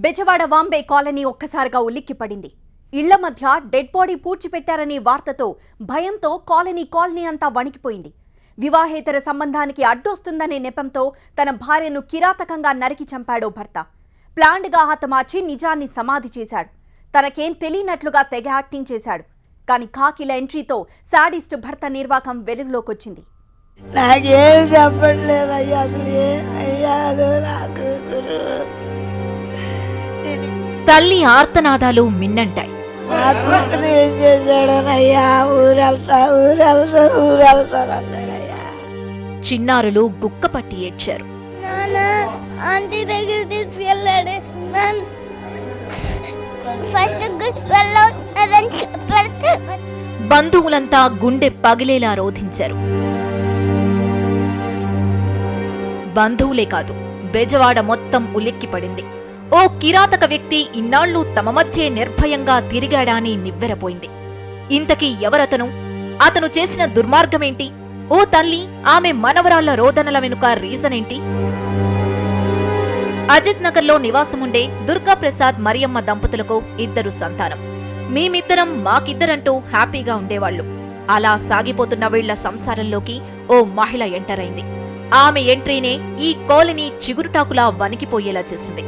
Bezawada Vambay colony ఒక్కసారిగా ఉలిక్కిపడింది. ఇళ్ల మధ్య డెడ్ బాడీ పూడ్చిపెట్టారనే వార్తతో భయంతో కాలనీ అంతా వణికిపోయింది. వివాహేతర సంబంధానికి అడ్డొస్తుందనే నెపంతో తన భార్యను కిరాతకంగా నరికి చంపాడో భర్త. ప్లాండ్గా హతమార్చి నిజాన్ని సమాధి చేశాడు. తనకేం తెలియనట్లుగా తెగ యాక్టింగ్ చేశాడు. కానీ కాకిల ఎంట్రీతో శాడిస్ట్ భర్త నిర్వాకం వెలుగులోకొచ్చింది. నాకేం చెప్పట్లేదయ్యా, అసలు ఏమయ్యాదు నాకు. తల్లి ఆర్తనాదాలు మిన్నంటాయి. నా కూతురు ఏం చేశాడనయ్యా, ఊరెళ్తానన్నాడయ్యా. చిన్నారులు గుక్కపట్టి ఏడ్చారు. నాన్న ఆంటీ దగ్గర తీసుకెళ్ళాడు. ఫస్ట్ బంధువులంతా గుండె పగిలేలా రోధించారు. బంధువులే కాదు, బెజవాడ మొత్తం ఉలిక్కిపడింది. ఓ కిరాతక వ్యక్తి ఇన్నాళ్లు తమ మధ్యే నిర్భయంగా తిరిగాడా అని నివ్వెరపోయింది. ఇంతకీ ఎవరతను? అతను చేసిన దుర్మార్గమేంటి? ఓ తల్లి, ఆమె మనవరాళ్ల రోదనల వెనుక రీజన్ ఏంటి? అజిత్ నగర్లో నివాసముండే దుర్గాప్రసాద్ మరియమ్మ దంపతులకు 2 సంతానం. మేమిద్దరం మాకిద్దరంటూ హ్యాపీగా ఉండేవాళ్లు. అలా సాగిపోతున్న వీళ్ల సంసారంలోకి ఓ మహిళ ఎంటర్ అయింది. ఆమె ఎంట్రీనే ఈ కాలనీ చిగురుటాకులా వణికిపోయేలా చేసింది.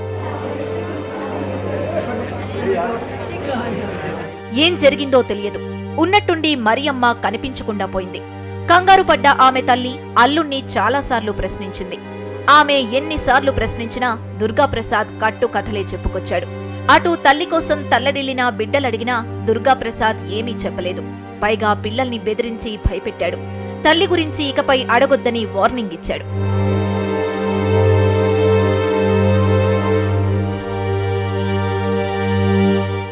ఏం జరిగిందో తెలియదు. ఉన్నట్టుండి మరియమ్మ కనిపించకుండా పోయింది. కంగారు పడ్డ ఆమె తల్లి అల్లుణ్ణి చాలాసార్లు ప్రశ్నించింది. ఆమె ఎన్నిసార్లు ప్రశ్నించినా దుర్గాప్రసాద్ కట్టు కథలే చెప్పుకొచ్చాడు. అటు తల్లి కోసం తల్లడిల్లిన బిడ్డలడిగినా దుర్గాప్రసాద్ ఏమీ చెప్పలేదు. పైగా పిల్లల్ని బెదిరించి భయపెట్టాడు. తల్లి గురించి ఇకపై అడగొద్దని వార్నింగ్ ఇచ్చాడు.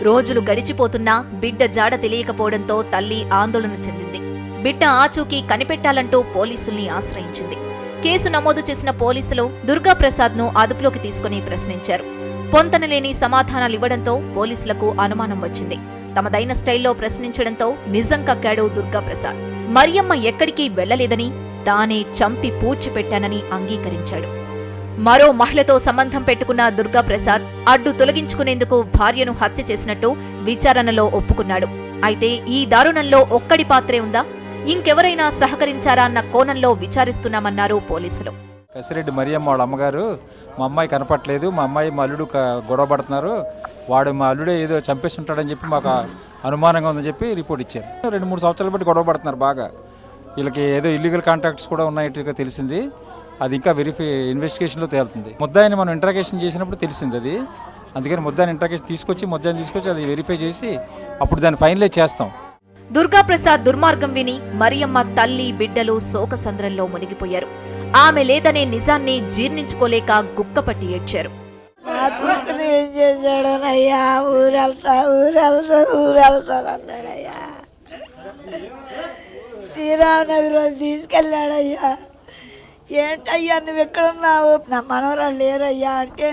రోజులు గడిచిపోతున్నా బిడ్డ జాడ తెలియకపోవడంతో తల్లి ఆందోళన చెందింది. బిడ్డ ఆచూకీ కనిపెట్టాలంటూ పోలీసుల్ని ఆశ్రయించింది. కేసు నమోదు చేసిన పోలీసులు దుర్గాప్రసాద్ను అదుపులోకి తీసుకుని ప్రశ్నించారు. పొంతనలేని సమాధానాలివ్వడంతో పోలీసులకు అనుమానం వచ్చింది. తమదైన స్టైల్లో ప్రశ్నించడంతో నిజం కక్కాడు దుర్గాప్రసాద్. మరియమ్మ ఎక్కడికి వెళ్లలేదని, తానే చంపి పూడ్చిపెట్టానని అంగీకరించాడు. మరో మహిళతో సంబంధం పెట్టుకున్న దుర్గాప్రసాద్ అడ్డు తొలగించుకునేందుకు భార్యను హత్య చేసినట్టు విచారణలో ఒప్పుకున్నాడు. అయితే ఈ దారుణంలో ఒక్కడి పాత్రే ఉందా, ఇంకెవరైనా సహకరించారా అన్న కోణంలో విచారిస్తున్నామన్నారు పోలీసులు. కసిరెడ్డి మరియమ్మ వాళ్ళ అమ్మగారు, మా అమ్మాయి కనపట్లేదు, మా అమ్మాయి మా అల్లుడు గొడవ పడుతున్నారు, వాడు మా అల్లుడే ఏదో చంపేసి ఉంటాడని చెప్పి మాకు అనుమానంగా ఉందని చెప్పి రిపోర్ట్ ఇచ్చారు. 2-3 సంవత్సరాలు బట్టి గొడవ పడుతున్నారు బాగా. వీళ్ళకి ఏదో ఇల్లీగల్ కాంట్రాక్ట్స్ కూడా ఉన్నట్టుగా తెలిసింది. అది ఇంకా ఇన్వెస్టిగేషన్లో తేలుతుంది. ముద్దాయిని మనం ఇంట్రాగేషన్ చేసినప్పుడు తెలిసింది అది. అందుకని ముద్దాయిని ఇంట్రాగేషన్ తీసుకొచ్చి అది వెరిఫై చేసి అప్పుడు దాన్ని ఫైనలైజ్ చేస్తాం. దుర్గాప్రసాద్ దుర్మార్గం విని మరియమ్మ తల్లి బిడ్డలు శోకసంద్రంలో మునిగిపోయారు. ఆమె లేదనే నిజాన్ని జీర్ణించుకోలేక గుక్కపట్టి ఏడ్చారు. నా కూతురు ఏం చేశాడనయ్యా, ఊరెళ్తానన్నాడయ్యా. శ్రీరామనగర్ తీసుకెళ్ళాడయ్యా. ఏంటయ్యా నువ్వు ఎక్కడున్నావు? నా మనవరాలు లేరయ్యా అంటే,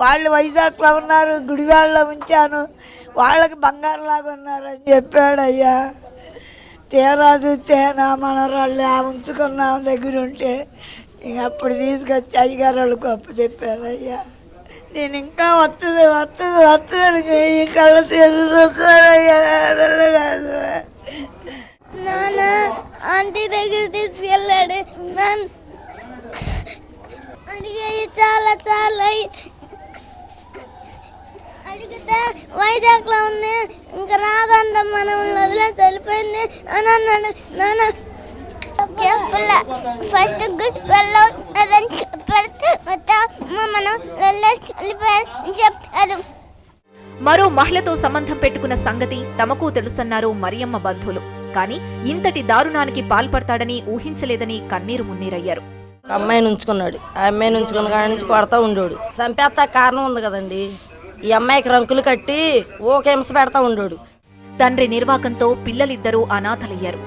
వాళ్ళు వైజాగ్లో ఉన్నారు, గుడివాడలో ఉంచాను, వాళ్ళకి బంగారులాగా ఉన్నారని చెప్పాడయ్యా. తీరా చూస్తే నా మనవరాళ్ళు ఉంచుకున్నాం దగ్గర ఉంటే ఇంక అప్పుడు తీసుకొచ్చి అయ్యగారు వాళ్ళు గొప్ప చెప్పారయ్యా. నేను ఇంకా వస్తుంది కళ్ళ తీసుకొస్తానయ్యా. నాన్న ఆంటీ దగ్గర తీసుకెళ్ళాడు. అడిగాయి చాలా అడిగితే వైజాగ్ లో ఉంది, ఇంకా రాదంట, మనం వదిలేసి వెళ్ళిపోయింది అని అన్నాడు. నాన్న చెప్పలే, ఫస్ట్ మనం వెళ్ళేసి వెళ్ళిపోయారు చెప్పారు. మరో మహిళతో సంబంధం పెట్టుకున్న సంగతి తమకు తెలుసన్నారు మరియమ్మ బంధువులు. కానీ ఇంతటి దారుణానికి పాల్పడతాడని ఊహించలేదని కన్నీరు మున్నీరయ్యారు. అమ్మాయిని ఉంచుకున్నాడు. ఆ అమ్మాయిని ఉంచుకున్న కాడి నుంచి కొడతా ఉండోడు. చంపేస్తా కారణం ఉంది కదండి. ఈ అమ్మాయికి రంకులు కట్టి ఓకే హింస పెడతా ఉండోడు. తండ్రి నిర్వాకంతో పిల్లలిద్దరూ అనాథలయ్యారు.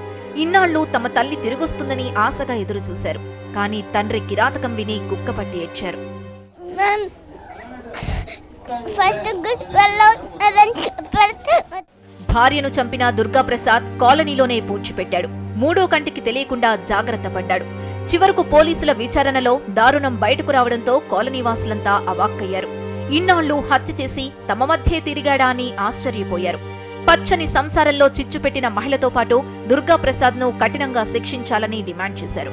ఇన్నాళ్లు తమ తల్లి తిరిగొస్తుందని ఆశగా ఎదురు చూశారు. కానీ తండ్రి కిరాతకం విని గుక్కపట్టి ఏడ్చారు. భార్యను చంపిన దుర్గాప్రసాద్ కాలనీలోనే పూడ్చిపెట్టాడు. 3వ కంటికి తెలియకుండా జాగ్రత్త పడ్డాడు. చివరకు పోలీసుల విచారణలో దారుణం బయటకు రావడంతో కాలనీవాసులంతా అవాక్కయ్యారు. ఇన్నాళ్లు హత్య చేసి తమ మధ్యే తిరిగాడా అని ఆశ్చర్యపోయారు. పచ్చని సంసారంలో చిచ్చుపెట్టిన మహిళతో పాటు దుర్గాప్రసాద్ను కఠినంగా శిక్షించాలని డిమాండ్ చేశారు.